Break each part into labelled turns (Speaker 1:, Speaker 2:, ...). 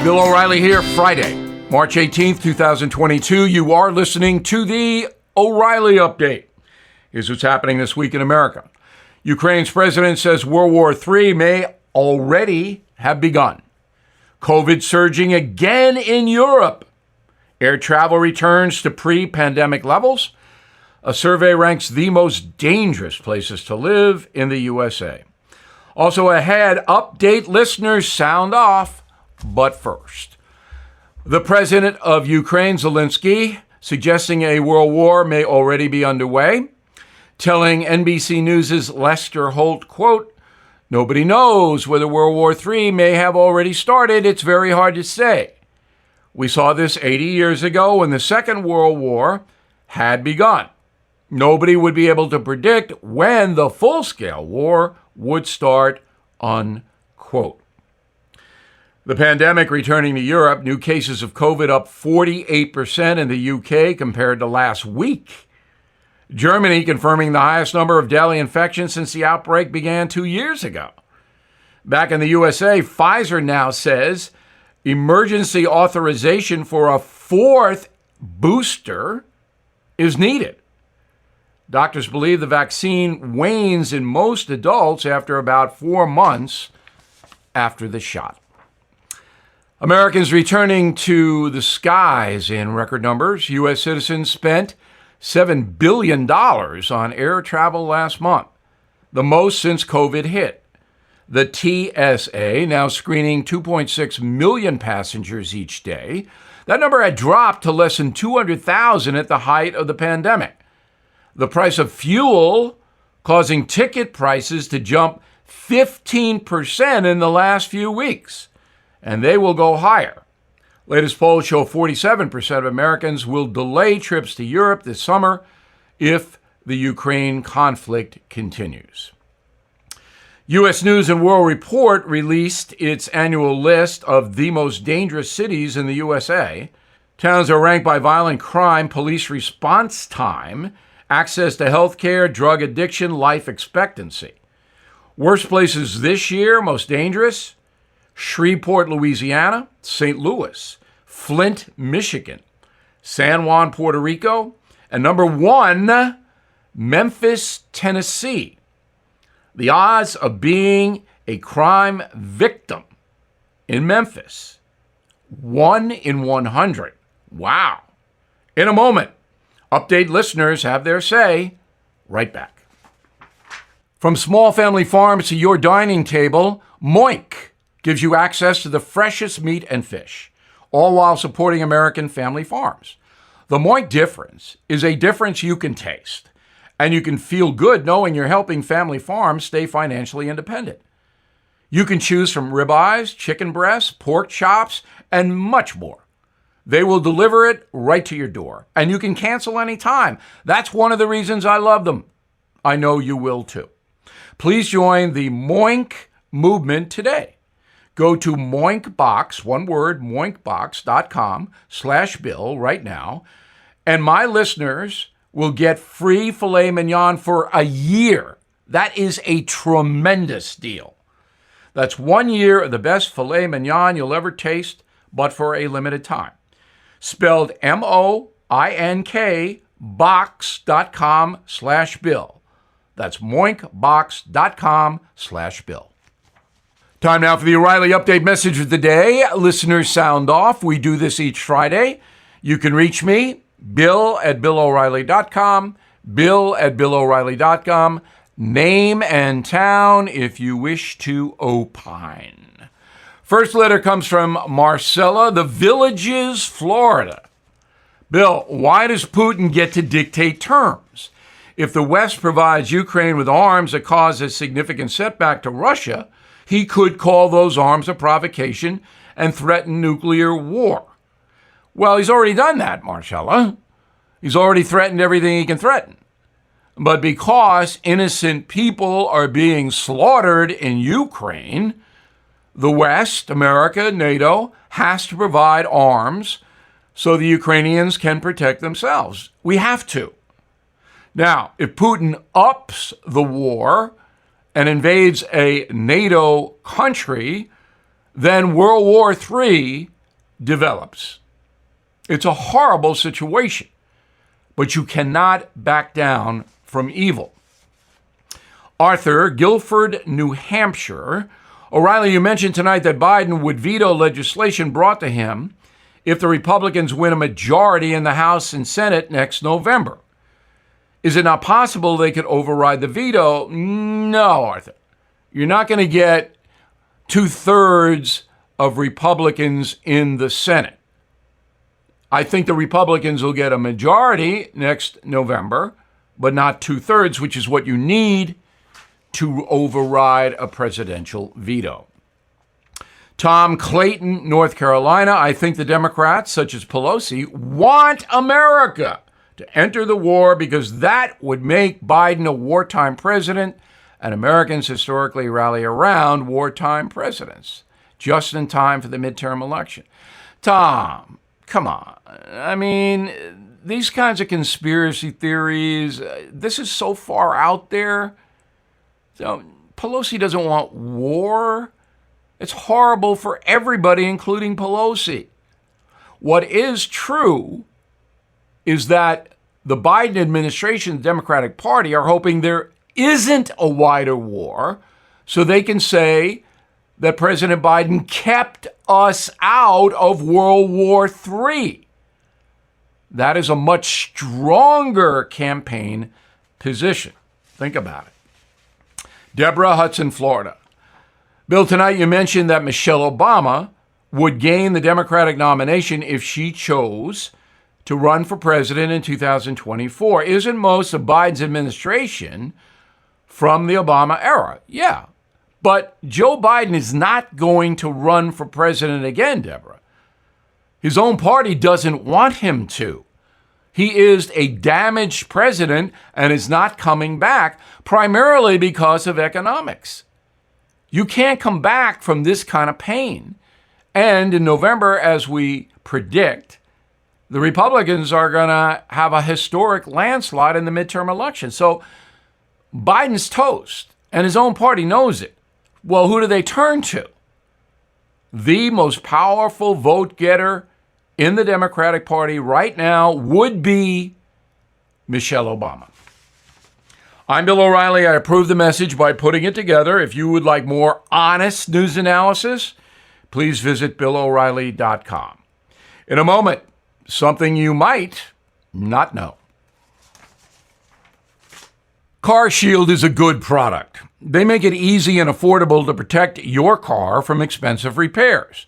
Speaker 1: Bill O'Reilly here, Friday, March 18th, 2022. You are listening to the O'Reilly Update. Here's what's happening this week in America. Ukraine's president says World War III may already have begun. COVID surging again in Europe. Air travel returns to pre-pandemic levels. A survey ranks the most dangerous places to live in the USA. Also ahead, update listeners sound off. But first, the president of Ukraine, Zelensky, suggesting a world war may already be underway, telling NBC News' Lester Holt, quote, "Nobody knows whether World War III may have already started. It's very hard to say. We saw this 80 years ago when the Second World War had begun. Nobody would be able to predict when the full-scale war would start," unquote. The pandemic returning to Europe, new cases of COVID up 48% in the UK compared to last week. Germany confirming the highest number of daily infections since the outbreak began 2 years ago. Back in the USA, Pfizer now says emergency authorization for a fourth booster is needed. Doctors believe the vaccine wanes in most adults after about 4 months after the shot. Americans returning to the skies in record numbers. U.S. citizens spent $7 billion on air travel last month, the most since COVID hit. The TSA now screening 2.6 million passengers each day. That number had dropped to less than 200,000 at the height of the pandemic. The price of fuel causing ticket prices to jump 15% in the last few weeks. And they will go higher. Latest polls show 47% of Americans will delay trips to Europe this summer if the Ukraine conflict continues. U.S. News and World Report released its annual list of the most dangerous cities in the USA. Towns are ranked by violent crime, police response time, access to health care, drug addiction, life expectancy. Worst places this year, most dangerous: Shreveport, Louisiana; St. Louis; Flint, Michigan; San Juan, Puerto Rico; and number 1, Memphis, Tennessee. The odds of being a crime victim in Memphis, 1 in 100. Wow. In a moment, update listeners have their say. Right back. From small family farms to your dining table, Moink gives you access to the freshest meat and fish, all while supporting American family farms. The Moink difference is a difference you can taste, and you can feel good knowing you're helping family farms stay financially independent. You can choose from ribeyes, chicken breasts, pork chops, and much more. They will deliver it right to your door, and you can cancel anytime. That's one of the reasons I love them. I know you will too. Please join the Moink movement today. Go to Moinkbox, one word, moinkbox.com/Bill right now, and my listeners will get free filet mignon for a year. That is a tremendous deal. That's 1 year of the best filet mignon you'll ever taste, but for a limited time. Spelled MOINK box.com/Bill. That's Moinkbox.com/Bill. Time now for the O'Reilly Update message of the day. Listeners sound off. We do this each Friday. You can reach me, Bill@BillO'Reilly.com, Bill@BillO'Reilly.com. Name and town if you wish to opine. First letter comes from Marcella, The Villages, Florida. Bill, why does Putin get to dictate terms? If the West provides Ukraine with arms that cause a significant setback to Russia, he could call those arms a provocation and threaten nuclear war. Well, he's already done that, Marcella. He's already threatened everything he can threaten. But because innocent people are being slaughtered in Ukraine, the West, America, NATO, has to provide arms so the Ukrainians can protect themselves. We have to. Now, if Putin ups the war and invades a NATO country, then World War III develops. It's a horrible situation, but you cannot back down from evil. Arthur, Guilford, New Hampshire. O'Reilly, you mentioned tonight that Biden would veto legislation brought to him if the Republicans win a majority in the House and Senate next November. Is it not possible they could override the veto? No, Arthur. You're not going to get 2/3 of Republicans in the Senate. I think the Republicans will get a majority next November, but not 2/3, which is what you need to override a presidential veto. Tom, Clayton, North Carolina. I think the Democrats, such as Pelosi, want America to enter the war because that would make Biden a wartime president, and Americans historically rally around wartime presidents just in time for the midterm election. Tom, come on. I mean, these kinds of conspiracy theories, this is so far out there. So Pelosi doesn't want war. It's horrible for everybody, including Pelosi. What is true is that the Biden administration, the Democratic Party, are hoping there isn't a wider war so they can say that President Biden kept us out of World War III. That is a much stronger campaign position. Think about it. Deborah, Hudson, Florida. Bill, tonight you mentioned that Michelle Obama would gain the Democratic nomination if she chose to run for president in 2024. Isn't most of Biden's administration from the Obama era? Yeah. But Joe Biden is not going to run for president again, Deborah. His own party doesn't want him to. He is a damaged president and is not coming back, primarily because of economics. You can't come back from this kind of pain. And in November, as we predict, the Republicans are going to have a historic landslide in the midterm election. So Biden's toast, and his own party knows it. Well, who do they turn to? The most powerful vote getter in the Democratic Party right now would be Michelle Obama. I'm Bill O'Reilly. I approve the message by putting it together. If you would like more honest news analysis, please visit BillO'Reilly.com. In a moment, something you might not know. CarShield is a good product. They make it easy and affordable to protect your car from expensive repairs.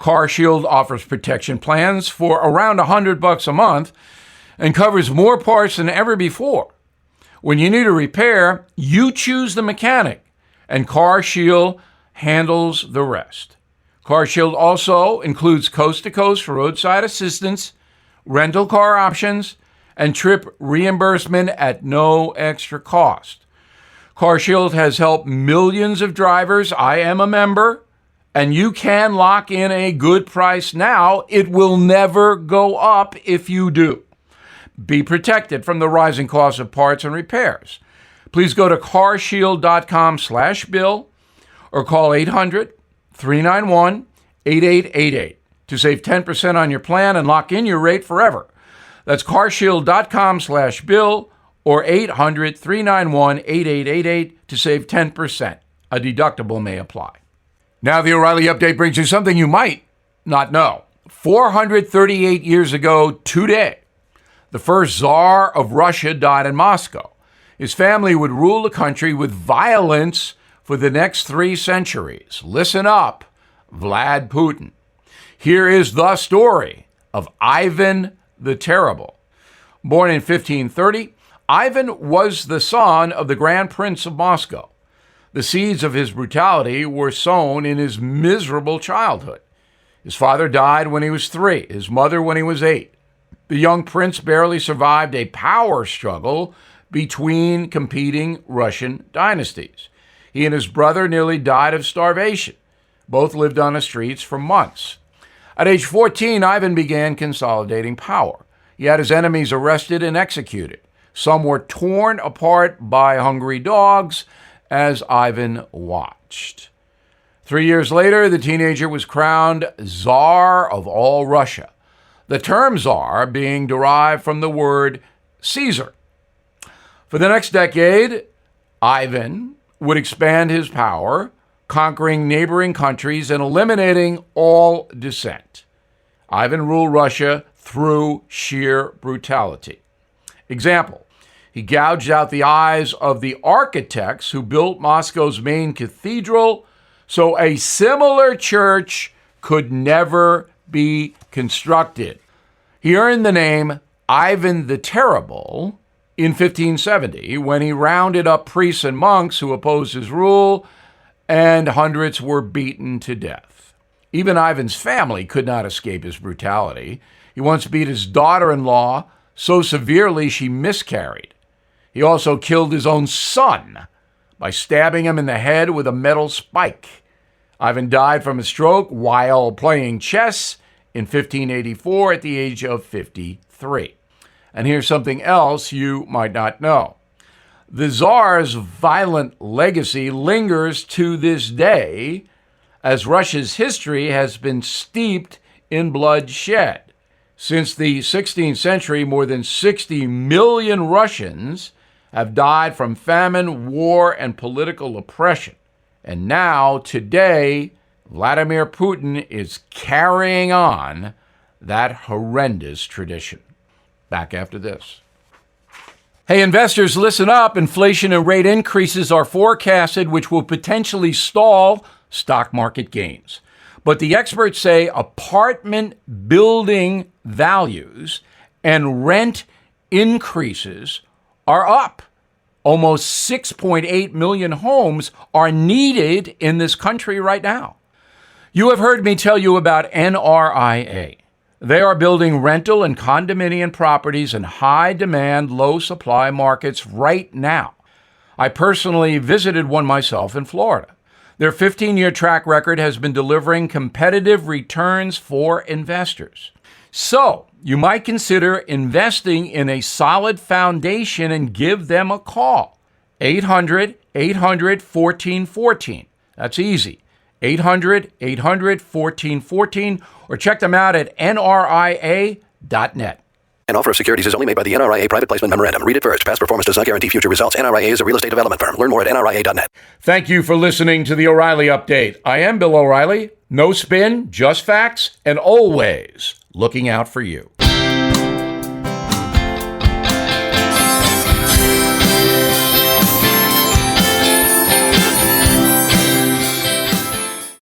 Speaker 1: CarShield offers protection plans for around $100 a month and covers more parts than ever before. When you need a repair, you choose the mechanic, and CarShield handles the rest. CarShield also includes coast-to-coast roadside assistance, rental car options, and trip reimbursement at no extra cost. CarShield has helped millions of drivers. I am a member, and you can lock in a good price now. It will never go up if you do. Be protected from the rising cost of parts and repairs. Please go to carshield.com/bill or call 800-391-8888 to save 10% on your plan and lock in your rate forever. That's carshield.com/bill or 800-391-8888 to save 10%. A deductible may apply. Now the O'Reilly Update brings you something you might not know. 438 years ago today, the first Tsar of Russia died in Moscow. His family would rule the country with violence for the next 3 centuries. Listen up, Vlad Putin. Here is the story of Ivan the Terrible. Born in 1530, Ivan was the son of the Grand Prince of Moscow. The seeds of his brutality were sown in his miserable childhood. His father died when he was 3, his mother when he was 8. The young prince barely survived a power struggle between competing Russian dynasties. He and his brother nearly died of starvation. Both lived on the streets for months. At age 14, Ivan began consolidating power. He had his enemies arrested and executed. Some were torn apart by hungry dogs as Ivan watched. 3 years later, the teenager was crowned Tsar of all Russia, the term Tsar being derived from the word Caesar. For the next decade, Ivan would expand his power, conquering neighboring countries and eliminating all dissent. Ivan ruled Russia through sheer brutality. Example, he gouged out the eyes of the architects who built Moscow's main cathedral so a similar church could never be constructed. He earned the name Ivan the Terrible in 1570 when he rounded up priests and monks who opposed his rule, and hundreds were beaten to death. Even Ivan's family could not escape his brutality. He once beat his daughter-in-law so severely she miscarried. He also killed his own son by stabbing him in the head with a metal spike. Ivan died from a stroke while playing chess in 1584 at the age of 53. And here's something else you might not know. The Tsar's violent legacy lingers to this day, as Russia's history has been steeped in bloodshed. Since the 16th century, more than 60 million Russians have died from famine, war, and political oppression. And now, today, Vladimir Putin is carrying on that horrendous tradition. Back after this. Hey, investors, listen up. Inflation and rate increases are forecasted, which will potentially stall stock market gains. But the experts say apartment building values and rent increases are up. Almost 6.8 million homes are needed in this country right now. You have heard me tell you about NRIA. They are building rental and condominium properties in high-demand, low-supply markets right now. I personally visited one myself in Florida. Their 15-year track record has been delivering competitive returns for investors. So, you might consider investing in a solid foundation and give them a call. 800-800-1414. That's easy. 800-800-1414, or check them out at nria.net.
Speaker 2: An offer of securities is only made by the NRIA Private Placement Memorandum. Read it first. Past performance does not guarantee future results. NRIA is a real estate development firm. Learn more at nria.net.
Speaker 1: Thank you for listening to the O'Reilly Update. I am Bill O'Reilly. No spin, just facts, and always looking out for you.